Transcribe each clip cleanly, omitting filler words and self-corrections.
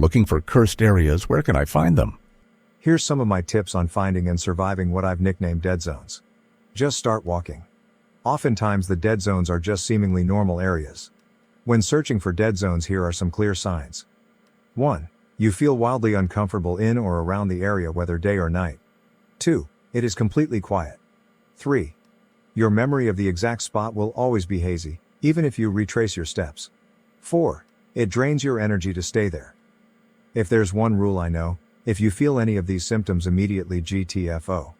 looking for cursed areas. Where can I find them? Here's some of my tips on finding and surviving what I've nicknamed dead zones. Just start walking. Oftentimes the dead zones are just seemingly normal areas. When searching for dead zones, here are some clear signs. 1. You feel wildly uncomfortable in or around the area, whether day or night. 2. It is completely quiet. 3. Your memory of the exact spot will always be hazy, even if you retrace your steps. 4. It drains your energy to stay there. If there's one rule I know, if you feel any of these symptoms, immediately GTFO.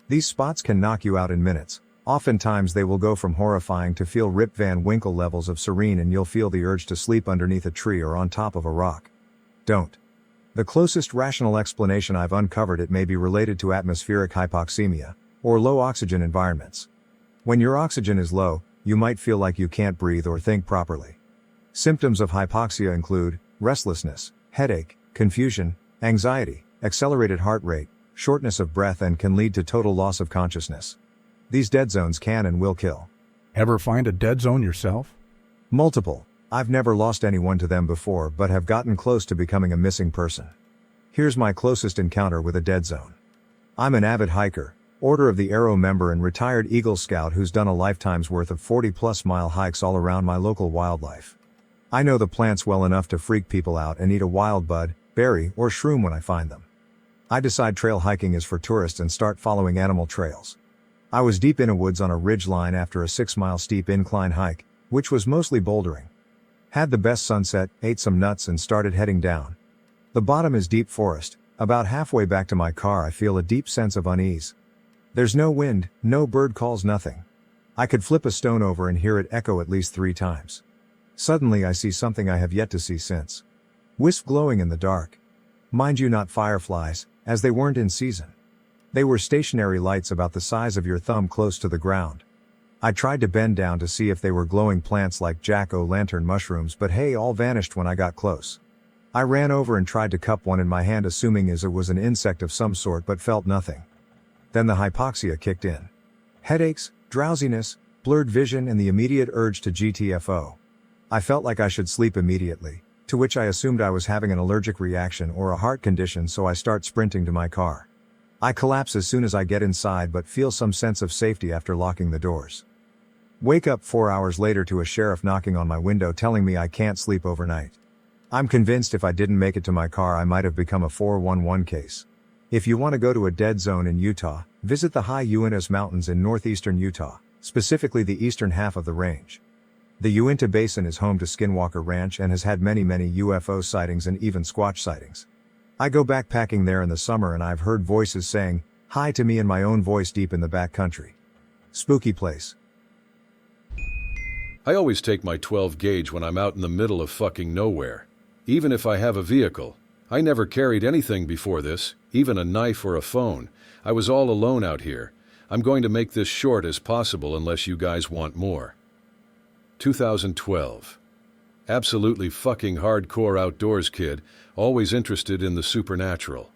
These spots can knock you out in minutes. Oftentimes they will go from horrifying to feel Rip Van Winkle levels of serene, and you'll feel the urge to sleep underneath a tree or on top of a rock. Don't. The closest rational explanation I've uncovered, it may be related to atmospheric hypoxemia, or low oxygen environments. When your oxygen is low, you might feel like you can't breathe or think properly. Symptoms of hypoxia include restlessness, headache, confusion, anxiety, accelerated heart rate, shortness of breath, and can lead to total loss of consciousness. These dead zones can and will kill. Ever find a dead zone yourself? Multiple. I've never lost anyone to them before, but have gotten close to becoming a missing person. Here's my closest encounter with a dead zone. I'm an avid hiker, Order of the Arrow member, and retired Eagle Scout who's done a lifetime's worth of 40-plus mile hikes all around my local wildlife. I know the plants well enough to freak people out and eat a wild bud, berry, or shroom when I find them. I decide trail hiking is for tourists and start following animal trails. I was deep Innawoods on a ridge line after a 6-mile steep incline hike, which was mostly bouldering. Had the best sunset, ate some nuts, and started heading down. The bottom is deep forest. About halfway back to my car I feel a deep sense of unease. There's no wind, no bird calls, nothing. I could flip a stone over and hear it echo at least 3 times. Suddenly I see something I have yet to see since. Wisp glowing in the dark. Mind you, not fireflies, as they weren't in season. They were stationary lights about the size of your thumb close to the ground. I tried to bend down to see if they were glowing plants like jack-o'-lantern mushrooms, but hey, all vanished when I got close. I ran over and tried to cup one in my hand, assuming it was an insect of some sort, but felt nothing. Then the hypoxia kicked in. Headaches, drowsiness, blurred vision, and the immediate urge to GTFO. I felt like I should sleep immediately, to which I assumed I was having an allergic reaction or a heart condition, so I start sprinting to my car. I collapse as soon as I get inside, but feel some sense of safety after locking the doors. Wake up 4 hours later to a sheriff knocking on my window telling me I can't sleep overnight. I'm convinced if I didn't make it to my car I might have become a 411 case. If you want to go to a dead zone in Utah, visit the high Uintas Mountains in northeastern Utah, specifically the eastern half of the range. The Uinta Basin is home to Skinwalker Ranch and has had many UFO sightings and even Squatch sightings. I go backpacking there in the summer and I've heard voices saying hi to me in my own voice deep in the backcountry. Spooky place. I always take my 12 gauge when I'm out in the middle of fucking nowhere. Even if I have a vehicle. I never carried anything before this, even a knife or a phone. I was all alone out here. I'm going to make this short as possible unless you guys want more. 2012. Absolutely fucking hardcore outdoors kid, always interested in the supernatural.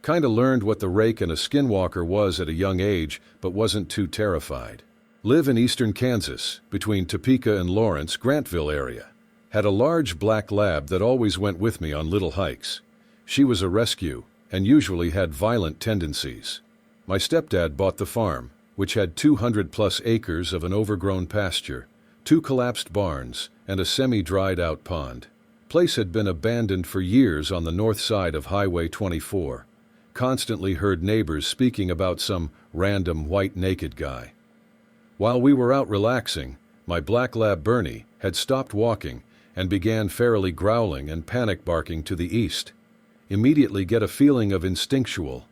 Kinda learned what the rake and a skinwalker was at a young age, but wasn't too terrified. Live in eastern Kansas, between Topeka and Lawrence, Grantville area. Had a large black lab that always went with me on little hikes. She was a rescue, and usually had violent tendencies. My stepdad bought the farm, which had 200+ acres of an overgrown pasture, 2 collapsed barns, and a semi-dried out pond. Place had been abandoned for years on the north side of Highway 24. Constantly heard neighbors speaking about some random white naked guy. While we were out relaxing, my black lab Bernie had stopped walking and began ferally growling and panic barking to the east. Immediately get a feeling of instinctual.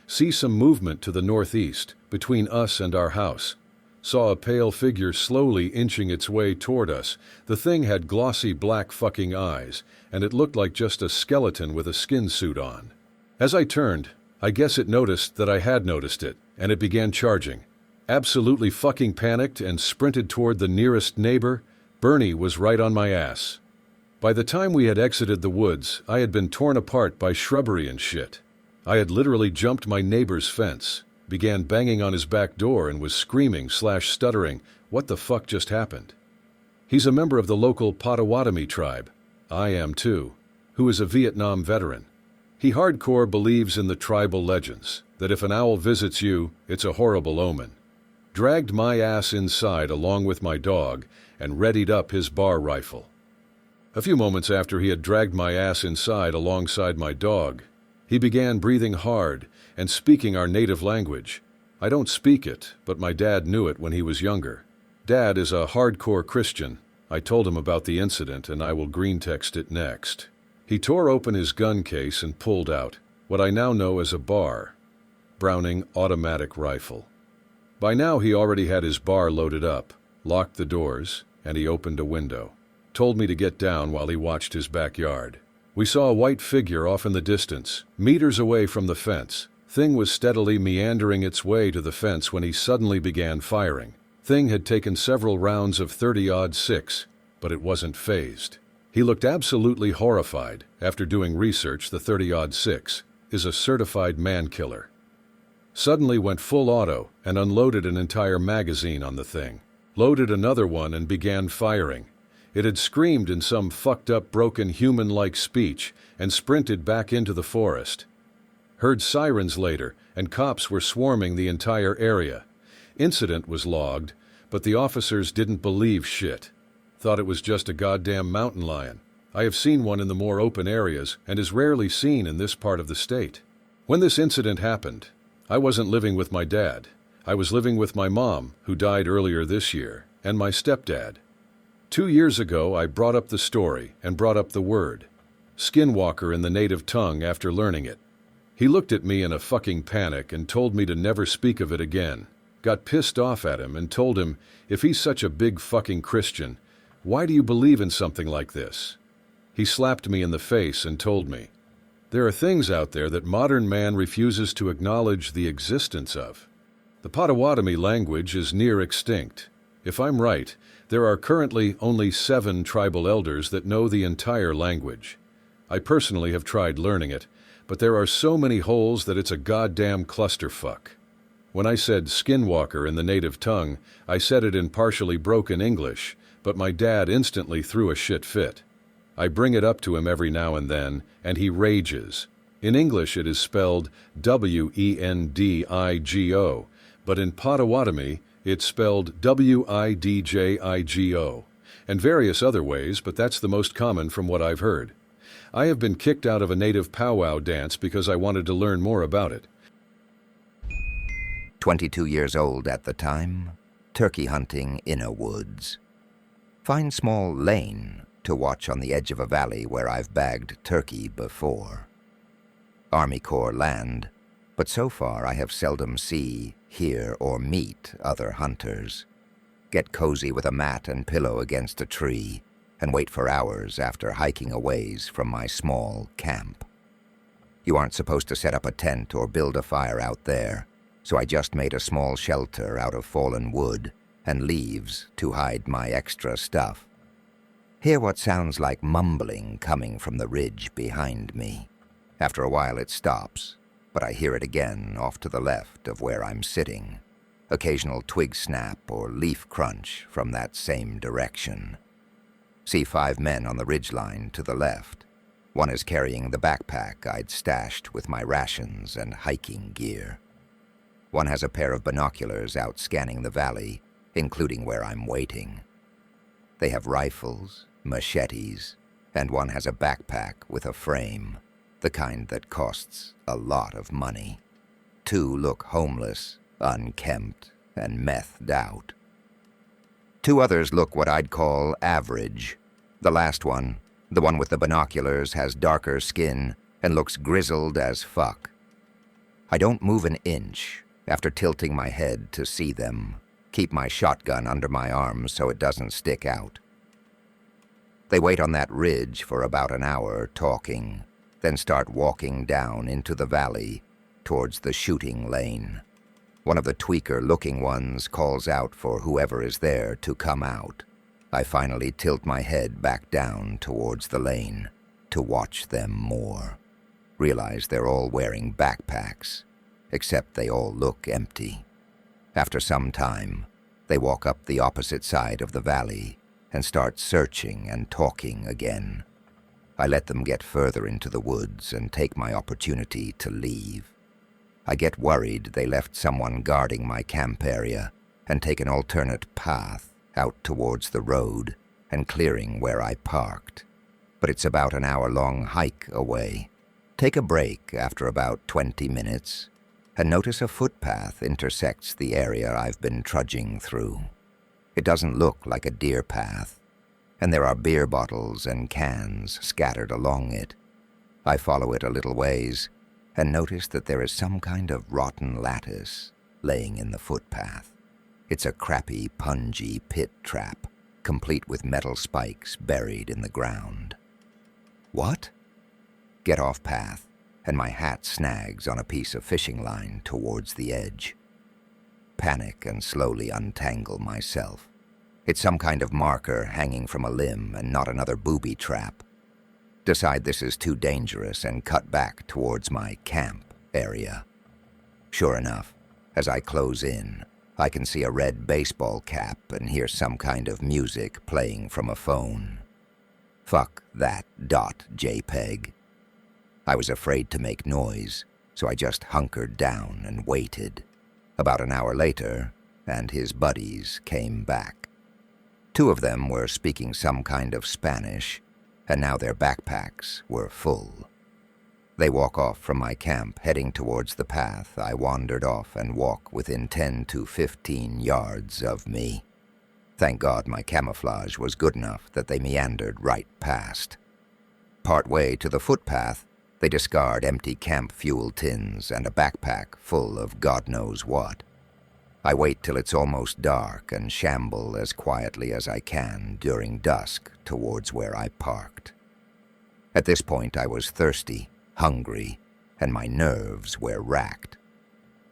See some movement to the northeast, between us and our house. Saw a pale figure slowly inching its way toward us. The thing had glossy black fucking eyes, and it looked like just a skeleton with a skin suit on. As I turned, I guess it noticed that I had noticed it, and it began charging. Absolutely fucking panicked and sprinted toward the nearest neighbor. Bernie was right on my ass. By the time we had exited the woods, I had been torn apart by shrubbery and shit. I had literally jumped my neighbor's fence, began banging on his back door, and was screaming/stuttering, "What the fuck just happened?" He's a member of the local Potawatomi tribe, I am too, who is a Vietnam veteran. He hardcore believes in the tribal legends, that if an owl visits you, it's a horrible omen. Dragged my ass inside along with my dog and readied up his bar rifle. A few moments after he had dragged my ass inside alongside my dog, he began breathing hard and speaking our native language. I don't speak it, but my dad knew it when he was younger. Dad is a hardcore Christian. I told him about the incident and I will greentext it next. He tore open his gun case and pulled out what I now know as a bar, Browning automatic rifle. By now he already had his bar loaded up, locked the doors, and he opened a window. Told me to get down while he watched his backyard. We saw a white figure off in the distance, meters away from the fence. Thing was steadily meandering its way to the fence when he suddenly began firing. Thing had taken several rounds of 30-06, but it wasn't phased. He looked absolutely horrified. After doing research, the 30-06 is a certified man killer. Suddenly went full auto and unloaded an entire magazine on the thing. Loaded another one and began firing. It had screamed in some fucked up broken human-like speech and sprinted back into the forest. Heard sirens later and cops were swarming the entire area. Incident was logged, but the officers didn't believe shit. Thought it was just a goddamn mountain lion. I have seen one in the more open areas and is rarely seen in this part of the state. When this incident happened, I wasn't living with my dad. I was living with my mom, who died earlier this year, and my stepdad. 2 years ago, I brought up the story and brought up the word skinwalker in the native tongue after learning it. He looked at me in a fucking panic and told me to never speak of it again. Got pissed off at him and told him, if he's such a big fucking Christian, why do you believe in something like this? He slapped me in the face and told me, there are things out there that modern man refuses to acknowledge the existence of. The Potawatomi language is near extinct. If I'm right, there are currently only 7 tribal elders that know the entire language. I personally have tried learning it, but there are so many holes that it's a goddamn clusterfuck. When I said skinwalker in the native tongue, I said it in partially broken English, but my dad instantly threw a shit fit. I bring it up to him every now and then, and he rages. In English it is spelled Wendigo, but in Potawatomi it's spelled Widjigo, and various other ways, but that's the most common from what I've heard. I have been kicked out of a native powwow dance because I wanted to learn more about it. 22 years old at the time, turkey hunting Innawoods. Find small lane to watch on the edge of a valley where I've bagged turkey before. Army Corps land, but so far I have seldom see, hear, or meet other hunters. Get cozy with a mat and pillow against a tree and wait for hours after hiking a ways from my small camp. You aren't supposed to set up a tent or build a fire out there, so I just made a small shelter out of fallen wood and leaves to hide my extra stuff. Hear what sounds like mumbling coming from the ridge behind me. After a while it stops, but I hear it again off to the left of where I'm sitting. Occasional twig snap or leaf crunch from that same direction. See 5 men on the ridgeline to the left. One is carrying the backpack I'd stashed with my rations and hiking gear. One has a pair of binoculars out scanning the valley, including where I'm waiting. They have rifles, machetes, and one has a backpack with a frame, the kind that costs a lot of money. 2 look homeless, unkempt, and methed out. 2 others look what I'd call average. The last one, the one with the binoculars, has darker skin and looks grizzled as fuck. I don't move an inch after tilting my head to see them, keep my shotgun under my arm so it doesn't stick out. They wait on that ridge for about an hour talking, then start walking down into the valley towards the shooting lane. One of the tweaker-looking ones calls out for whoever is there to come out. I finally tilt my head back down towards the lane to watch them more. Realize they're all wearing backpacks, except they all look empty. After some time, they walk up the opposite side of the valley and start searching and talking again. I let them get further into the woods and take my opportunity to leave. I get worried they left someone guarding my camp area and take an alternate path out towards the road and clearing where I parked. But it's about an hour-long hike away. Take a break after about 20 minutes and notice a footpath intersects the area I've been trudging through. It doesn't look like a deer path, and there are beer bottles and cans scattered along it. I follow it a little ways and notice that there is some kind of rotten lattice laying in the footpath. It's a crappy, pungy pit trap, complete with metal spikes buried in the ground. What? Get off path, and my hat snags on a piece of fishing line towards the edge. Panic and slowly untangle myself. It's some kind of marker hanging from a limb and not another booby trap. Decide this is too dangerous and cut back towards my camp area. Sure enough, as I close in, I can see a red baseball cap and hear some kind of music playing from a phone. Fuck that .jpeg. I was afraid to make noise, so I just hunkered down and waited. About an hour later, and his buddies came back. Two of them were speaking some kind of Spanish, and now their backpacks were full. They walk off from my camp, heading towards the path I wandered off and walk within 10 to 15 yards of me. Thank God my camouflage was good enough that they meandered right past. Partway to the footpath, they discard empty camp fuel tins and a backpack full of God knows what. I wait till it's almost dark and shamble as quietly as I can during dusk towards where I parked. At this point I was thirsty, hungry, and my nerves were racked.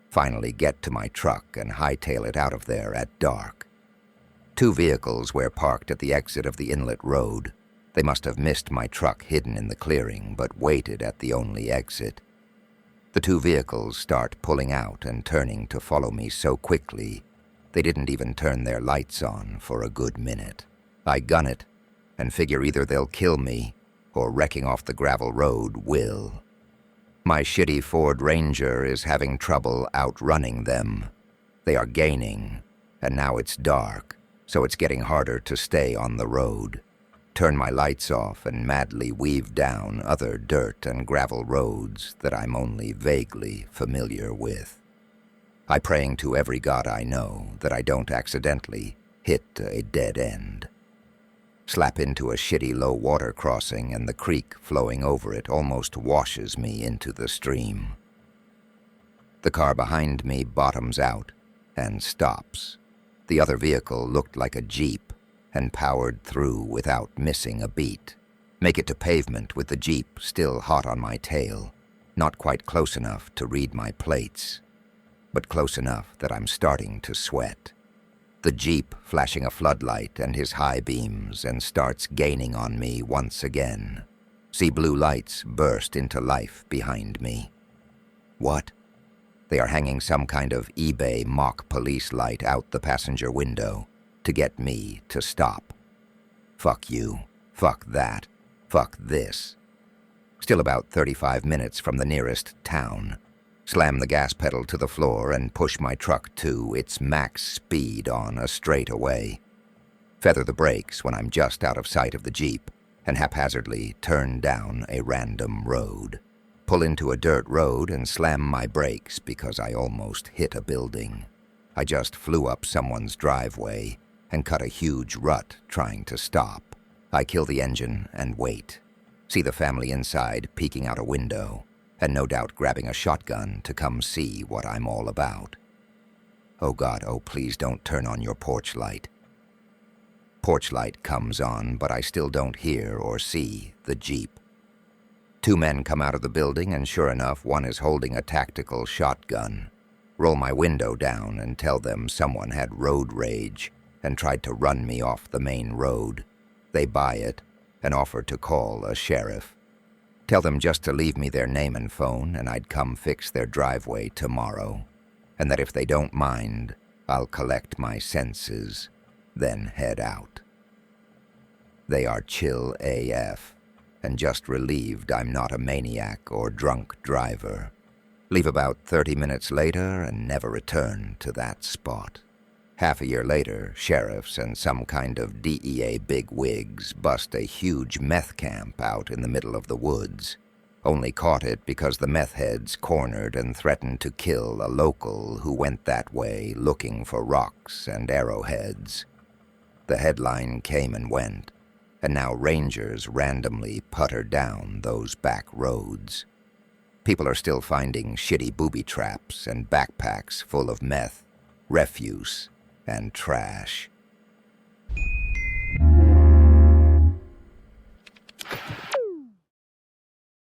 Finally get to my truck and hightail it out of there at dark. Two vehicles were parked at the exit of the inlet road. They must have missed my truck hidden in the clearing, but waited at the only exit. The two vehicles start pulling out and turning to follow me so quickly, they didn't even turn their lights on for a good minute. I gun it, and figure either they'll kill me, or wrecking off the gravel road will. My shitty Ford Ranger is having trouble outrunning them. They are gaining, and now it's dark, so it's getting harder to stay on the road. Turn my lights off and madly weave down other dirt and gravel roads that I'm only vaguely familiar with. I praying to every god I know that I don't accidentally hit a dead end. Slap into a shitty low water crossing and the creek flowing over it almost washes me into the stream. The car behind me bottoms out and stops. The other vehicle looked like a Jeep and powered through without missing a beat. Make it to pavement with the Jeep still hot on my tail, not quite close enough to read my plates, but close enough that I'm starting to sweat. The Jeep flashing a floodlight and his high beams and starts gaining on me once again. See blue lights burst into life behind me. What? They are hanging some kind of eBay mock police light out the passenger window to get me to stop. Fuck you. Fuck that. Fuck this. Still about 35 minutes from the nearest town. Slam the gas pedal to the floor and push my truck to its max speed on a straightaway. Feather the brakes when I'm just out of sight of the Jeep and haphazardly turn down a random road. Pull into a dirt road and slam my brakes because I almost hit a building. I just flew up someone's driveway and cut a huge rut trying to stop. I kill the engine and wait. See the family inside peeking out a window, and no doubt grabbing a shotgun to come see what I'm all about. Oh God, oh please don't turn on your porch light. Porch light comes on, but I still don't hear or see the Jeep. Two men come out of the building, and sure enough, one is holding a tactical shotgun. Roll my window down and tell them someone had road rage and tried to run me off the main road. They buy it and offer to call a sheriff. Tell them just to leave me their name and phone and I'd come fix their driveway tomorrow, and that if they don't mind, I'll collect my senses, then head out. They are chill AF and just relieved I'm not a maniac or drunk driver. Leave about 30 minutes later and never return to that spot. Half a year later, sheriffs and some kind of DEA bigwigs bust a huge meth camp out in the middle of the woods. Only caught it because the meth heads cornered and threatened to kill a local who went that way looking for rocks and arrowheads. The headline came and went, and now rangers randomly putter down those back roads. People are still finding shitty booby traps and backpacks full of meth, refuse, and trash.